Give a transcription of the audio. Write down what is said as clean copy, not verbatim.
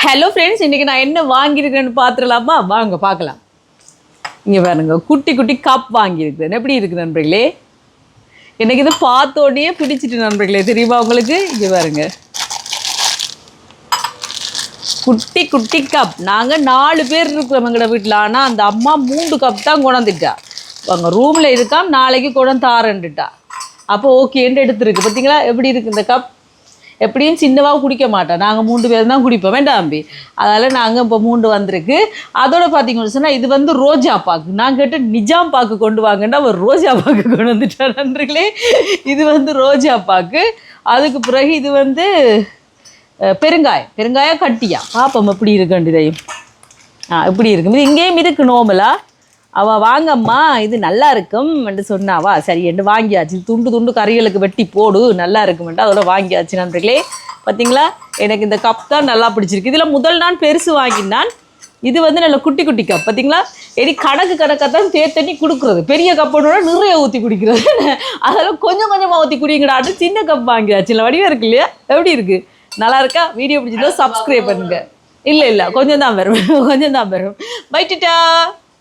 Hello friends, இன்றைக்கி நான் என்ன வாங்கியிருக்கேன்னு பார்த்துடலாமா? வாங்க பார்க்கலாம். இங்கே பாருங்க, குட்டி குட்டி கப் வாங்கியிருக்கிறேன். எப்படி இருக்குது நண்பர்களே? எனக்கு இதை பார்த்தோடனே பிடிச்சிட்டு நண்பர்களே, தெரியுமா உங்களுக்கு? இங்கே பாருங்க, குட்டி குட்டி கப். நாங்கள் 4 பேர் இருக்கிறோம் எங்களோட வீட்டில். ஆனால் அந்த அம்மா 3 கப் தான் கொண்டாந்துட்டா. அவங்க ரூமில் இருக்காம நாளைக்கு கொண்டாந்து தாரண்டுட்டா. அப்போ ஓகேன்ட்டு எடுத்துருக்கு. பார்த்தீங்களா எப்படி இருக்குது இந்த கப்? எப்படியும் சின்னவாக குடிக்க மாட்டோம், நாங்கள் 3 பேர் தான் குடிப்போம், வேண்டாம்பி. அதனால் நாங்கள் இப்போ 3 வந்திருக்கு. அதோட பார்த்தீங்கன்னு சொன்னால் இது வந்து ரோஜா பாக்கு. நான் கேட்டு நிஜாம் பாக்கு கொண்டு வாங்கன்னா ஒரு ரோஜா பாக்கு கொண்டு வந்துட்டா நண்பர்களே. இது வந்து ரோஜா பாக்கு. அதுக்கு பிறகு இது வந்து பெருங்காயம் கட்டியா. பாப்போம் எப்படி இருக்குன்னு இதையும். இப்படி இருக்கும். இது இங்கேயும் இருக்குது நோமலாக. அவள் வாங்கம்மா இது நல்லா இருக்கும் என்று சொன்னாவா. சரி என்று வாங்கியாச்சு. துண்டு கறிகளுக்கு வெட்டி போடு, நல்லா இருக்குமென்ட்டு அதோட வாங்கியாச்சு நண்பர்களே. பார்த்தீங்களா, எனக்கு இந்த கப் தான் நல்லா பிடிச்சிருக்கு. இதில் முதல் நான் பெருசு வாங்கினான். இது வந்து நல்ல குட்டி குட்டி கப். பார்த்தீங்களா, கணக்காக தான் தண்ணி கொடுக்குறது. பெரிய கப்போட நிறைய ஊற்றி குடிக்கிறது. அதெல்லாம் கொஞ்சமாக ஊற்றி குடிங்கடாட்டு சின்ன கப் வாங்கியாச்சு. இல்லை வடிவாக இருக்கு இல்லையா? எப்படி இருக்குது? நல்லா இருக்கா? வீடியோ பிடிச்சிருந்தா சப்ஸ்கிரைப் பண்ணுங்கள். இல்லை கொஞ்சம் தான் வரும். பை டாடா.